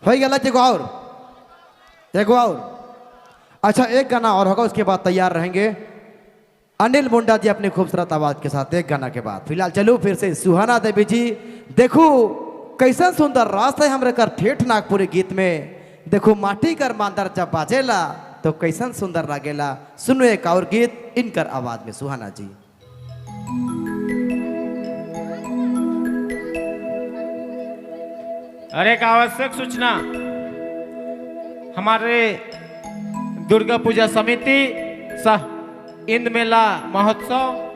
हो गया एगो और। अच्छा एक गाना और होगा, उसके बाद तैयार रहेंगे अनिल मुंडा जी अपनी खूबसूरत आवाज के साथ एक गाना के बाद। फिलहाल चलो फिर से सुहाना देवी जी, देखो कैसा सुंदर रास्ता है हमरे कर ठेठ नागपुरी गीत में। देखो माटी कर मांदर जब बाजेला तो कैसन सुंदर लागेला। सुनो एक और गीत इनकर आवाज में, सुहाना जी। अरे एक आवश्यक सूचना, हमारे दुर्गा पूजा समिति सह इंद मेला महोत्सव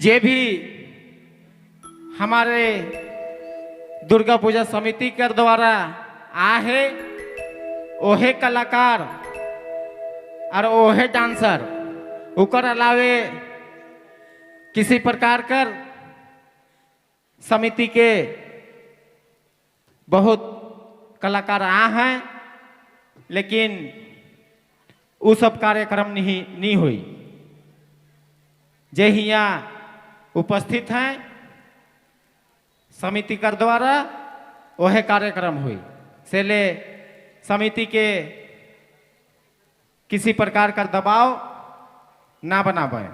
जे भी हमारे दुर्गा पूजा समिति के द्वारा आहे ओहे कलाकार और ओहे डांसर उकर अलावे किसी प्रकार कर समिति के बहुत कलाकार आ हैं, लेकिन वो सब कार्यक्रम नहीं हुई। जे यहाँ उपस्थित हैं समिति कर द्वारा वह कार्यक्रम हुई से ले समिति के किसी प्रकार का दबाव ना बनावे।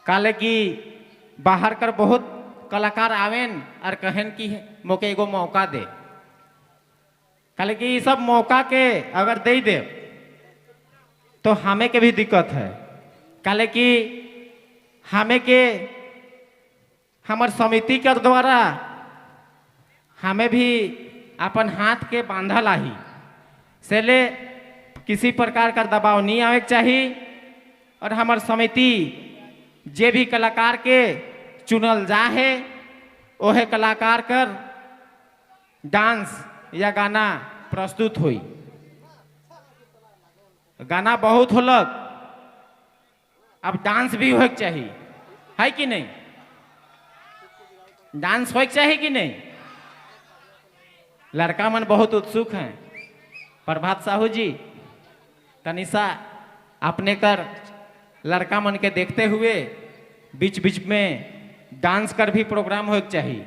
काले की बाहर कर बहुत कलाकार आवेन और कहन की मोके एगो मौका दे। काले की सब मौका के अगर दे दे तो हमें के भी दिक्कत है। काले की हमें के हमार समिति के द्वारा हमें भी अपन हाथ के बांधा लाही से ले किसी प्रकार का दबाव नहीं आवे चाहिए। और हमार समिति जे भी कलाकार के चुनल जा है वह कलाकार कर डांस या गाना प्रस्तुत हुई। गाना बहुत होलक, अब डांस भी होके चाहिए, है कि नहीं? डांस होके चाहिए कि नहीं? लड़का मन बहुत उत्सुक हैं। प्रभात साहू जी तनिषा अपने कर लड़का मन के देखते हुए बीच बीच में डांस कर भी प्रोग्राम होके चाहिए,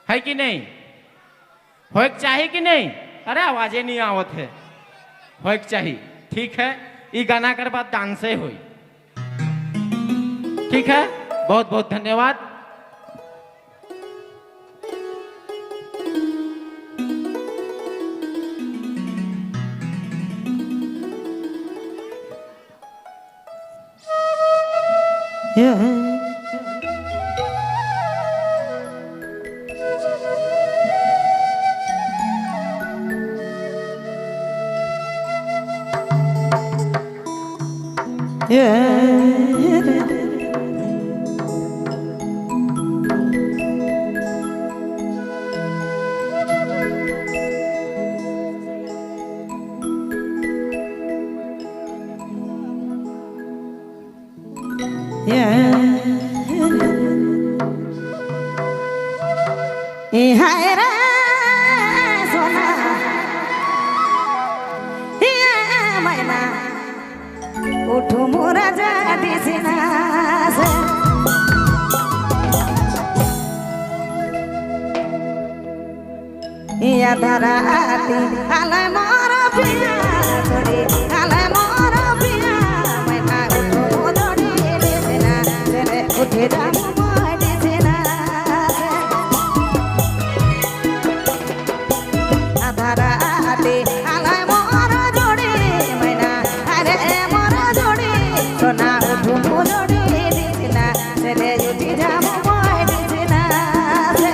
है कि नहीं? होके चाहिए कि नहीं? अरे आवाजें नहीं आवत है। होके चाहिए, ठीक है। ये गाना कर बाद डांसे हुई, ठीक है। बहुत बहुत धन्यवाद। उठो मोरा जाती सिना से या धराती आले मोरा पिया छोड़ी आले मोरा पिया मैना उठो मोदड़ी सिना से उठे जामु मोदी सिना से धराती आले मोरा जोड़ी मैना अरे मोरा जोड़ी सोना उठो मोदड़ी सिना से उठे जामु मोदी सिना से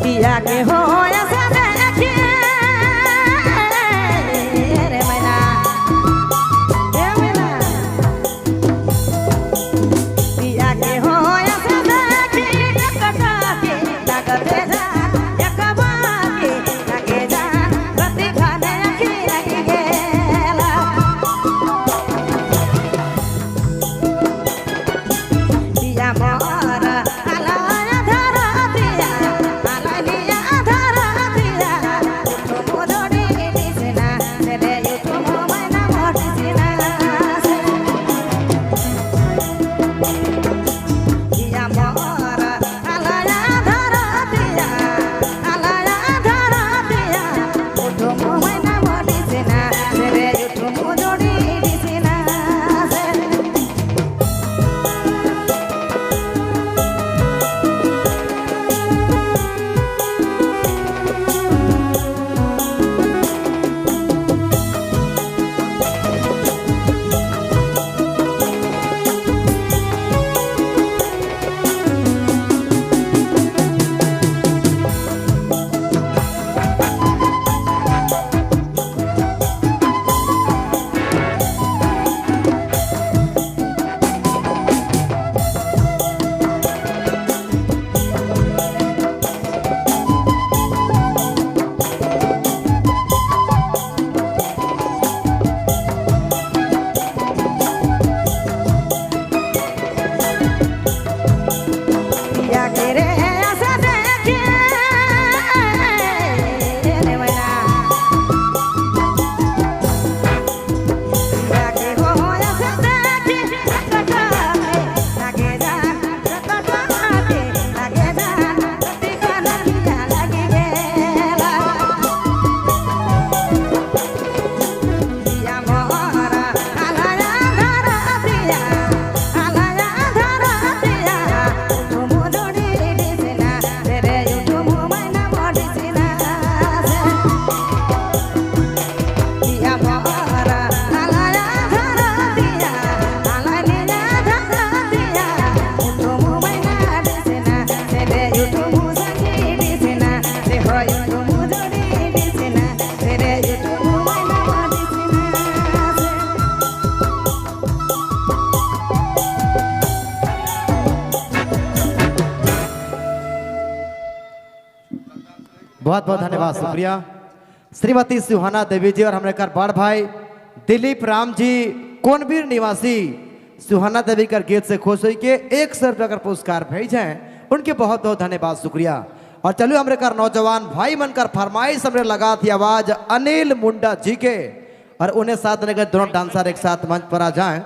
पिया के हो ऐसे बहुत बहुत धन्यवाद, शुक्रिया। श्रीमती सुहाना देवी जी और हमारे घर बड़ भाई दिलीप राम जी कोनवीर निवासी सुहाना देवी का गीत से खुश हुई के 100 रुपया का पुरस्कार भेजें, उनके बहुत बहुत धन्यवाद, शुक्रिया। और चलो हमारे घर नौजवान भाई बनकर फरमाइश हमने लगा थी आवाज अनिल मुंडा जी के, और उन्हें साथ लेकर दोनों डांसर एक साथ मंच पर आ जाएं।